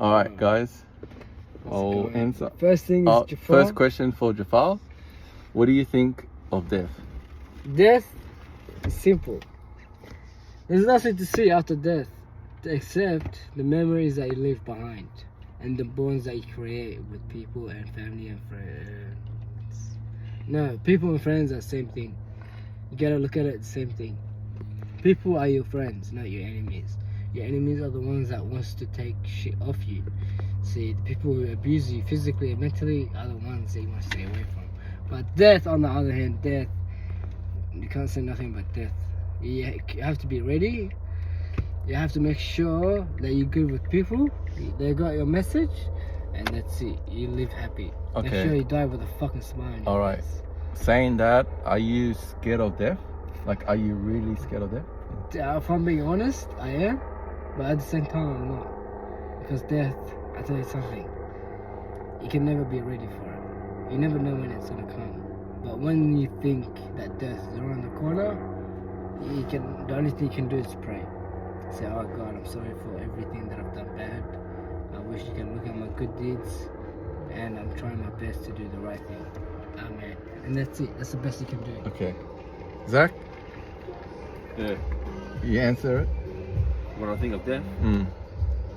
All right, guys. I'll answer. First thing is Jafar. First question for Jafar. What do you think of death? Death is simple. There's nothing to see after death except the memories that you leave behind and the bonds that you create with people and family and friends. No, people and friends are the same thing. You gotta look at it the same thing. People are your friends, not your enemies. Your enemies are the ones that wants to take shit off you. See, the people who abuse you physically and mentally are the ones that you want to stay away from. But death, on the other hand, death, you can't say nothing but death. You have to be ready. You have to make sure that you're good with people. They got your message, and that's it. You live happy. Okay. Make sure you die with a fucking smile on your All right. face. Saying that, are you scared of death? Like, are you really scared of death? If I'm being honest, I am. But at the same time, I'm not. Because death, I tell you something, you can never be ready for it. You never know when it's gonna come. But when you think that death is around the corner, the only thing you can do is pray. Say, oh God, I'm sorry for everything that I've done bad. I wish you can look at my good deeds, and I'm trying my best to do the right thing. Amen. And that's it. That's the best you can do. Okay. Zach, Yeah. you answer it. What do I think of death?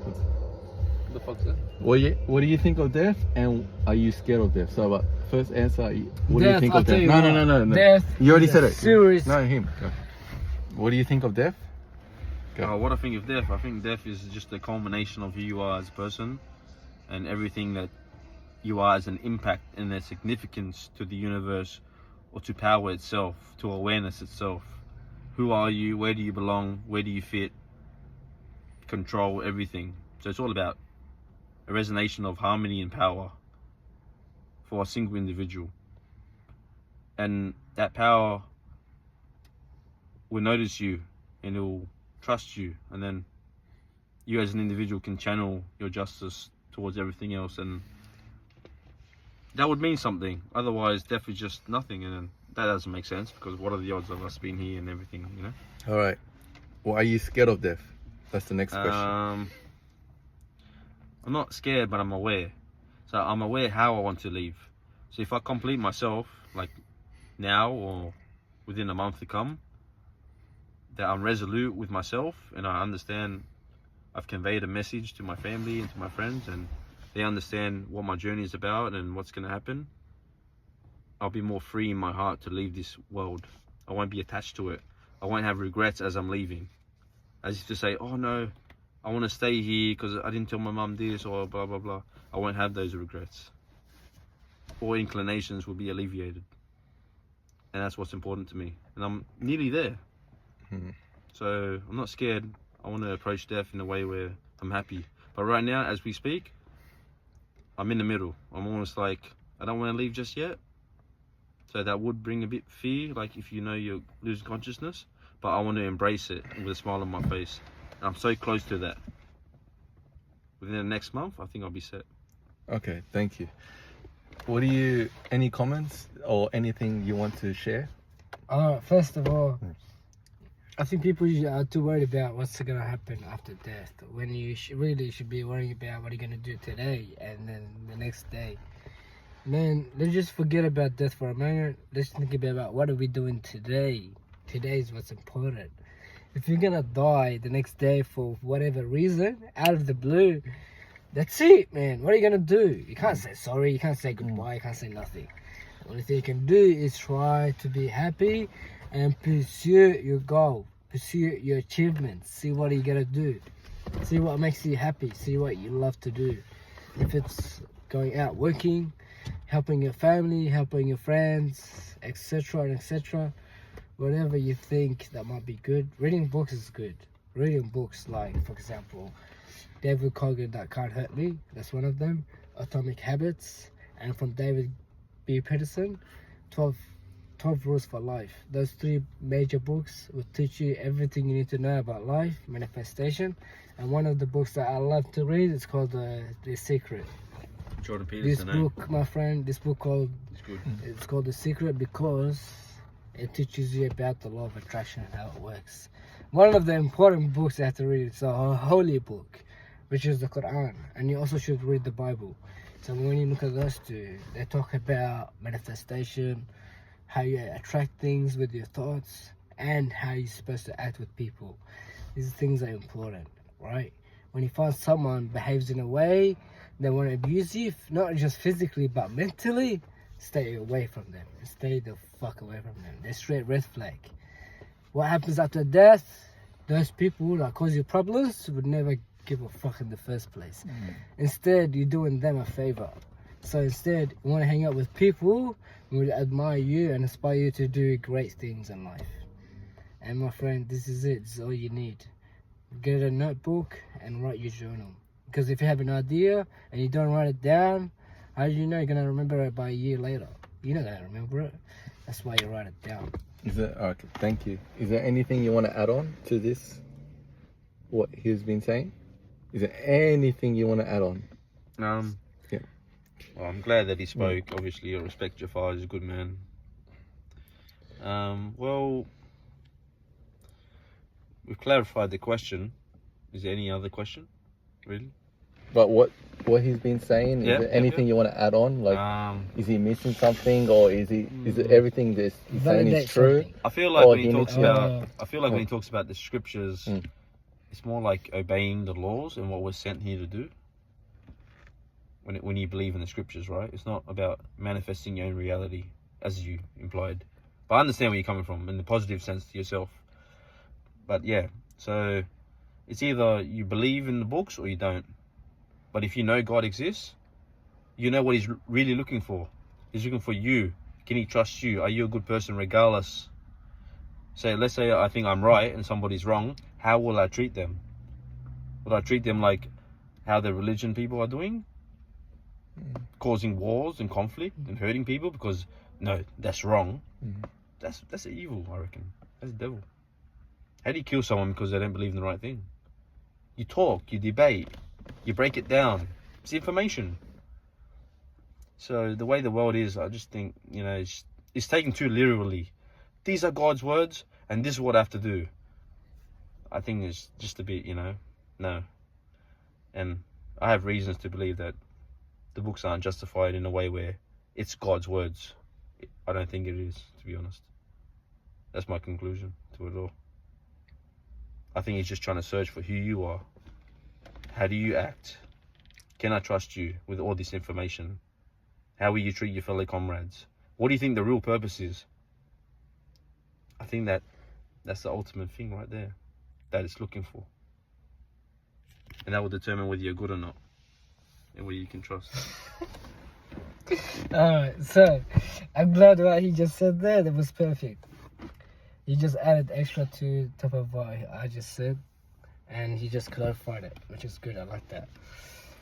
What the fuck's that? What do you think of death, and are you scared of death? So, first answer, what do you Death, think I'll of tell death? you No. what. Death You already is said a it. serious- No, him. Go. What do you think of death? Go. What I think of death? I think death is just a culmination of who you are as a person and everything that you are as an impact and their significance to the universe or to power itself, to awareness itself. Who are you? Where do you belong? Where do you fit? Control everything. So it's all about a resonation of harmony and power for a single individual. And that power will notice you and it will trust you, and then you as an individual can channel your justice towards everything else, and that would mean something. Otherwise death is just nothing, and then that doesn't make sense, because what are the odds of us being here and everything, you know? All right. Well, are you scared of death? That's the next question. I'm not scared, but I'm aware. So I'm aware how I want to leave. So if I complete myself, like now or within a month to come, that I'm resolute with myself and I understand I've conveyed a message to my family and to my friends, and they understand what my journey is about and what's going to happen, I'll be more free in my heart to leave this world. I won't be attached to it. I won't have regrets as I'm leaving. As if to say, oh no, I want to stay here because I didn't tell my mum this or blah, blah, blah. I won't have those regrets. All inclinations will be alleviated. And that's what's important to me. And I'm nearly there. So I'm not scared. I want to approach death in a way where I'm happy. But right now, as we speak, I'm in the middle. I'm almost like, I don't want to leave just yet. So that would bring a bit fear, like if you know you're losing consciousness. But I want to embrace it with a smile on my face. I'm so close to that. Within the next month, I think I'll be set. Okay, thank you. Any comments or anything you want to share? First of all, I think people are too worried about what's going to happen after death, when you really should be worrying about what you're going to do today and then the next day. Man, let's just forget about death for a moment. Let's think about what are we doing today. Today is what's important. If you're going to die the next day for whatever reason, out of the blue, that's it, man. What are you going to do? You can't say sorry, you can't say goodbye, you can't say nothing. The only thing you can do is try to be happy and pursue your goal, pursue your achievements, see what you're gonna do, see what makes you happy, see what you love to do. If it's going out working, helping your family, helping your friends, etc. and etc., whatever you think that might be good. Reading books is good. Reading books like, for example, David Kogan, That Can't Hurt Me, that's one of them, Atomic Habits, and from David B. Peterson, 12 Rules for Life. Those three major books will teach you everything you need to know about life, manifestation. And one of the books that I love to read is called The Secret. Jordan This Peterson, book, my friend, it's called The Secret because it teaches you about the law of attraction and how it works. One of the important books I have to read, it's a holy book. which is the Quran, and you also should read the Bible. So when you look at those two, they talk about manifestation, how you attract things with your thoughts, and how you're supposed to act with people. These things are important, right? When you find someone behaves in a way they want to abuse you, not just physically but mentally, stay away from them. Stay the fuck away from them. They're straight red flag. What happens after death? Those people that cause you problems would never give a fuck in the first place. Instead, you're doing them a favor. So instead, you want to hang out with people who will admire you and inspire you to do great things in life. And my friend, this is it. This is all you need. Get a notebook and write your journal. Because if you have an idea and you don't write it down, how do you know you're going to remember it by a year later? You're not going to remember it. That's why you write it down. Is it okay? Thank you. Is there anything you want to add on to this? What he's been saying? Is there anything you want to add on? Yeah. Well, I'm glad that he spoke. Obviously, I respect Jafar. He's a good man. Well, we've clarified the question. Is there any other question? Really? But what he's been saying, is there anything you want to add on? Like, is he missing something, or is it everything that he's saying is true? I feel like Or when he he talks needs- about, when he talks about the scriptures, it's more like obeying the laws and what we're sent here to do. When you believe in the scriptures, right? It's not about manifesting your own reality, as you implied. But I understand where you're coming from in the positive sense to yourself. But yeah, so it's either you believe in the books or you don't. But if you know God exists, you know what he's really looking for. He's looking for you. Can he trust you? Are you a good person regardless? So let's say I think I'm right and somebody's wrong. How will I treat them? Will I treat them like how the religion people are doing? Causing wars and conflict and hurting people because, no, that's wrong. That's evil, I reckon. That's the devil. How do you kill someone because they don't believe in the right thing? You talk, you debate, you break it down. It's information. So the way the world is, I just think, it's taken too literally. These are God's words, and this is what I have to do. I think it's just a bit, no. And I have reasons to believe that the books aren't justified in a way where it's God's words. I don't think it is, to be honest. That's my conclusion to it all. I think he's just trying to search for who you are. How do you act? Can I trust you with all this information? How will you treat your fellow comrades? What do you think the real purpose is? I think that's the ultimate thing right there that it's looking for. And that will determine whether you're good or not and whether you can trust. Alright, so I'm glad what he just said there. That was perfect. He just added extra to top of what I just said, and he just clarified it, which is good. I like that.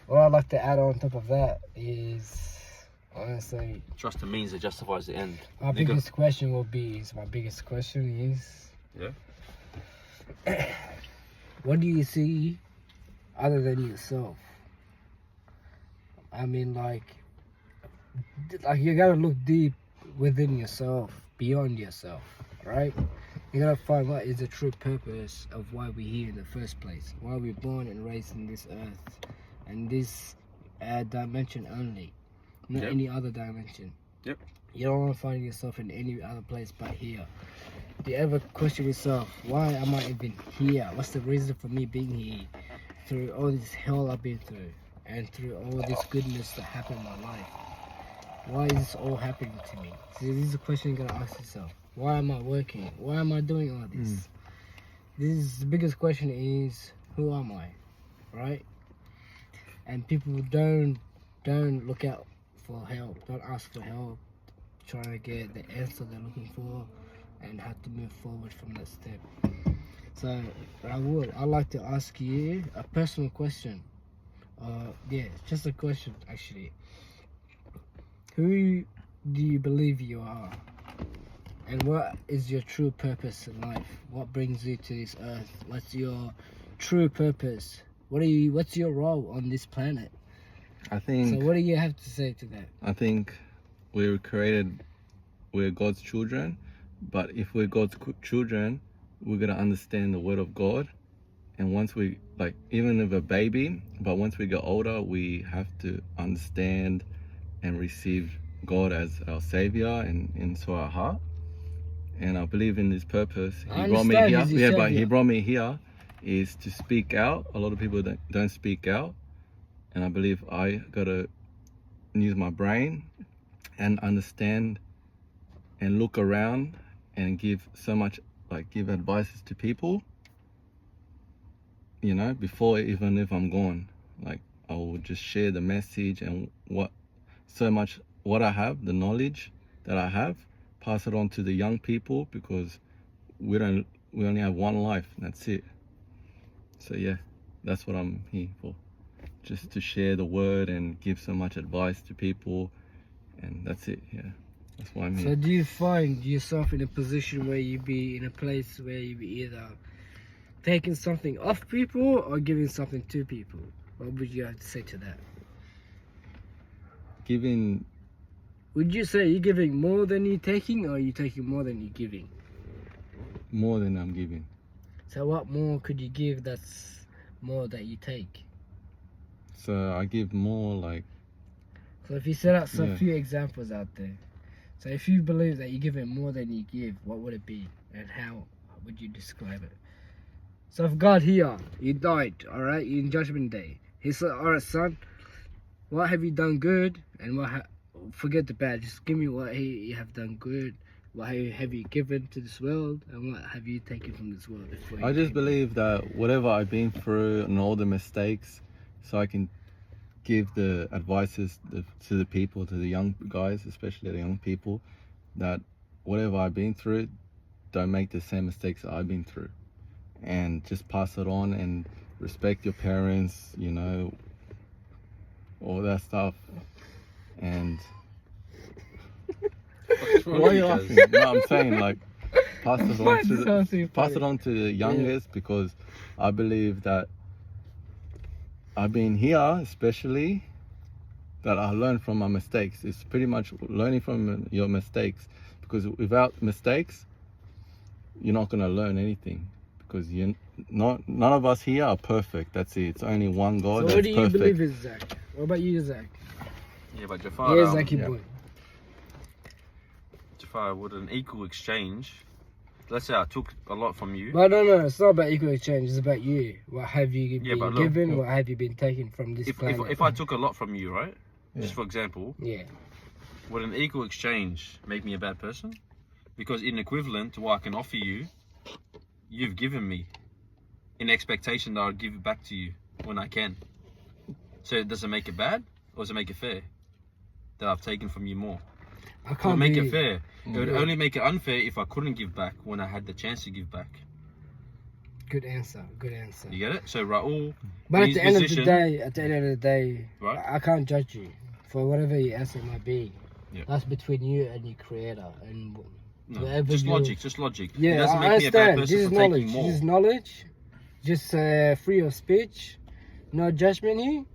What I'd like to add on top of that is, honestly, Trust the means that justifies the end. my Nigga. biggest question is, Yeah. what do you see other than yourself? I mean, like you gotta look deep within yourself, beyond yourself, right? You gotta find what is the true purpose of why we're here in the first place, why we're born and raised in this earth, and this dimension only, not Yep. any other dimension. Yep. You don't want to find yourself in any other place but here. Do you ever question yourself, why am I even here? What's the reason for me being here? Through all this hell I've been through, and through all this goodness that happened in my life. Why is this all happening to me? So this is a question you gotta ask yourself. Why am I working? Why am I doing all this? This is the biggest question is, who am I? Right? And people don't look out for help. Don't ask for help. Trying to get the answer they're looking for and have to move forward from that step. So I'd like to ask you a personal question. Just a question actually. Who do you believe you are? And what is your true purpose in life? What brings you to this earth? What's your true purpose? What's your role on this planet? I think. So what do you have to say to that? I think we're God's children, but if we're God's children, we're gonna understand the word of God, And once we, like, even if a baby, but once we get older, we have to understand and receive God as our Savior and into our heart. And I believe in this purpose. He brought me here. Yeah, but He brought me here is to speak out. A lot of people don't speak out. And I believe I gotta use my brain and understand and look around and give so much, like, give advices to people, you know, before even if I'm gone. Like, I will just share the message and what I have, the knowledge that I have, pass it on to the young people, because we only have one life, that's it. So yeah, that's what I'm here for, just to share the word and give so much advice to people, and that's it. Yeah, that's why I'm here. So do you find yourself in a position where you be in a place where you be either taking something off people or giving something to people? What would you have to say to that? Giving. Would you say you're giving more than you're taking, or are you taking more than you're giving? More than I'm giving. So what more could you give that's more that you take? So I give more, like... So if you set out some few examples out there, so if you believe that you're giving more than you give, what would it be? And how would you describe it? So if God here, you died, alright, in Judgment Day. He said, alright son, what have you done good, and what forget the bad, just give me what you have done good. What have you given to this world, and what have you taken from this world? I just believe that whatever I've been through and all the mistakes, so I can give the advices to the people, to the young guys, especially the young people, that whatever I've been through, don't make the same mistakes that I've been through. And just pass it on and respect your parents, you know, all that stuff. And why are you laughing? No, I'm saying, like, pass it on to the youngest, because I believe that I've been here, especially, that I learned from my mistakes. It's pretty much learning from your mistakes, because without mistakes, you're not gonna learn anything. Because none of us here are perfect. That's it. It's only one God that's perfect. So what do you believe is, Zach? What about you, Zach? Yeah, but Jafar, yeah, Zachy boy. Jafar, would an equal exchange, let's say I took a lot from you. But no, it's not about equal exchange, it's about you. What have you been given, what have you been taken from this planet? If I took a lot from you, right? Yeah. Just for example. Yeah. Would an equal exchange make me a bad person? Because in equivalent to what I can offer you, you've given me in expectation that I'll give it back to you when I can. So does it make it bad, or does it make it fair that I've taken from you more? I can't make it fair. It would only make it unfair if I couldn't give back when I had the chance to give back. Good answer. You get it? So Raul, but at the end of the day, right? I can't judge you for whatever your answer might be. Yep. That's between you and your creator, and just logic. Yeah, it doesn't make me a bad person this is for knowledge. taking more. This is knowledge. Just free of speech, no judgment here.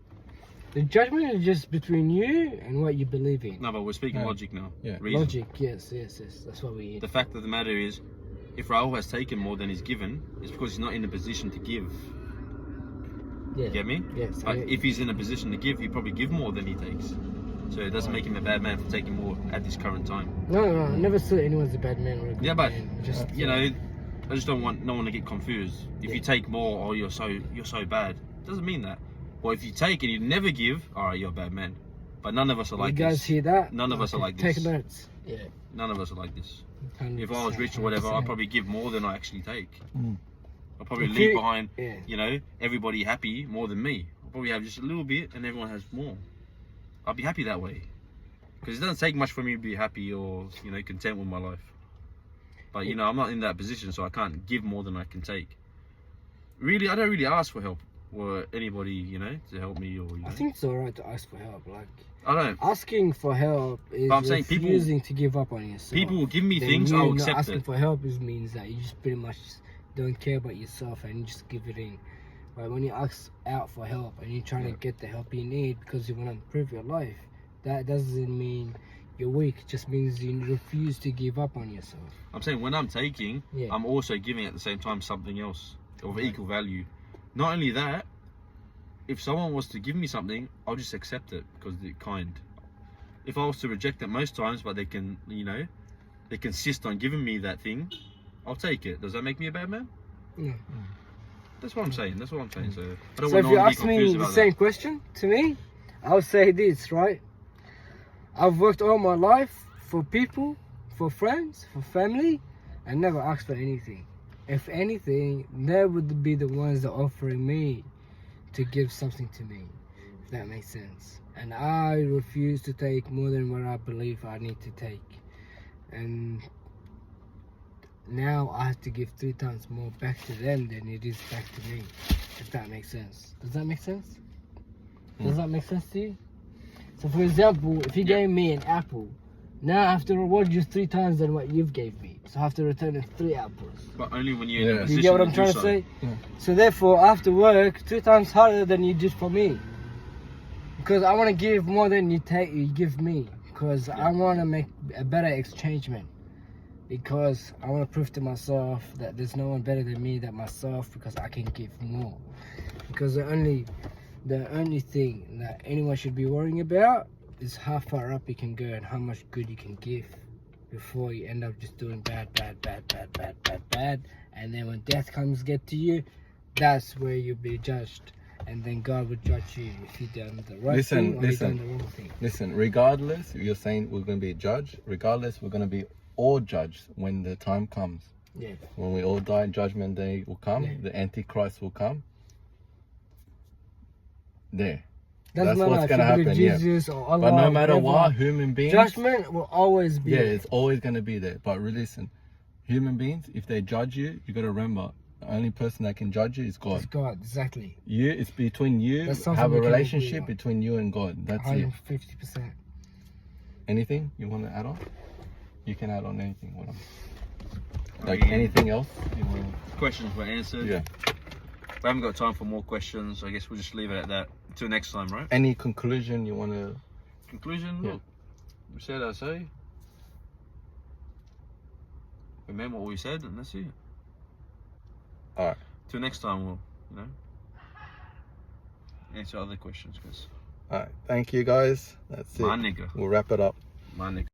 The judgment is just between you and what you believe in. No, but we're speaking logic now. Yeah. Reason. Logic, yes. That's what we. The fact of the matter is, if Raul has taken more than he's given, it's because he's not in a position to give. Yeah. You get me? Yes. But if he's in a position to give, he'll probably give more than he takes. So it doesn't make him a bad man for taking more at this current time. No, I never said anyone's a bad man or a good yeah, but man. Just, you know, I just don't want no one to get confused. If you take more, oh, you're so bad. It doesn't mean that. Well, if you take and you never give, all right, you're a bad man. But none of us are like this. You guys hear that? None of us are like this. Take notes. Yeah. None of us are like this. If I was rich or whatever, I'd probably give more than I actually take. I'll probably leave behind, you know, everybody happy more than me. I'll probably have just a little bit and everyone has more. I'll be happy that way. Because it doesn't take much for me to be happy or, you know, content with my life. But, you know, I'm not in that position, so I can't give more than I can take. Really, I don't really ask for help. Or anybody, you know, to help me, or you know. I think it's alright to ask for help. Like, I don't. Asking for help is but I'm saying refusing to give up on yourself. People will give me things, I'll accept asking it. Asking for help means that you just pretty much don't care about yourself and you just give it in. But when you ask out for help and you're trying to get the help you need because you want to improve your life, that doesn't mean you're weak. It just means you refuse to give up on yourself. I'm saying when I'm taking, I'm also giving at the same time something else of equal value. not only that, if someone was to give me something, I'll just accept it because they're kind. If I was to reject it most times, but they can, you know, they insist on giving me that thing, I'll take it. Does that make me a bad man? No. That's what I'm saying. That's what I'm saying. So I don't So if want you no one to be ask me confused the about same question to me, I'll say this, right? I've worked all my life for people, for friends, for family, and never asked for anything. If anything, they would be the ones that offering me to give something to me, if that makes sense. And I refuse to take more than what I believe I need to take. And now I have to give 3 times more back to them than it is back to me, if that makes sense. Does that make sense? Does that make sense to you? So for example, if you gave me an apple, now I have to reward you 3 times than what you've gave me. So I have to return it 3 apples. But only when you're in a Yeah. position You get what I'm do trying so. to say? Yeah. So therefore, I have to work 3 times harder than you did for me. Because I want to give more than you give me. Because I want to make a better exchangement. Because I want to prove to myself that there's no one better than me than myself, because I can give more. Because the only thing that anyone should be worrying about is how far up you can go and how much good you can give before you end up just doing bad. And then when death comes get to you, that's where you'll be judged. And then God will judge you if you've done the right thing or you've done the wrong thing. Listen, regardless, you're saying we're going to be judged. Regardless, we're going to be all judged when the time comes. Yeah. When we all die, Judgment Day will come. Yeah. The Antichrist will come. There. Doesn't That's matter what's if going to you believe happen, Jesus or Allah. But no matter whatever, what, human beings... judgment will always be. Yeah, it's always going to be there. But listen, human beings, if they judge you, you got to remember, the only person that can judge you is God. It's God, exactly. It's between you, That's something have a we can agree relationship on. between you and God. That's it. 150%. Anything you want to add on? You can add on anything. Yeah. Anything else? You want Questions were answered. Yeah. We haven't got time for more questions. I guess we'll just leave it at that. Until next time, right? Any conclusion you want to... Conclusion? Yeah. Look, we said our say. Remember what we said, and that's it. Alright. Till next time, we'll, you know, answer other questions, because Alright. Thank you, guys. That's it. my nigga. We'll wrap it up. My nigga.